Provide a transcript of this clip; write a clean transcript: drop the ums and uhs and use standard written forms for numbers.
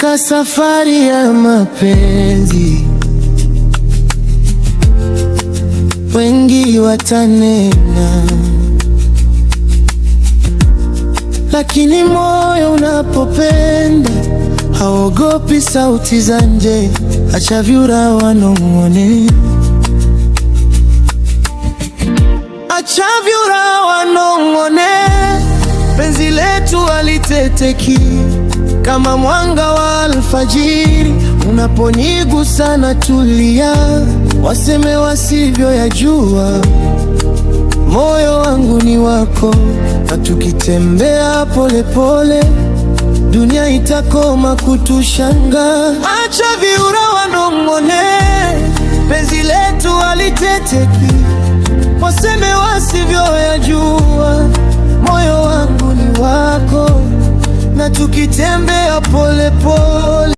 katika safari ya mapenzi, wengi watanena, lakini moyo unapopenda haogopi sauti za nje. Acha vyura wanong'one, acha vyura wanong'one. Penzi letu haliteteki kama mwanga wa alfajiri. Unaponigusa na tulia, waseme wasivyoyajua. Moyo wangu ni wako, na tukitembea polepole dunia itakoma kutushanga. Acha vyura wanong'one, penzi letu haliteteki, waseme wasivyoyajua. Moyo wangu ni wako, na tukitembea polepole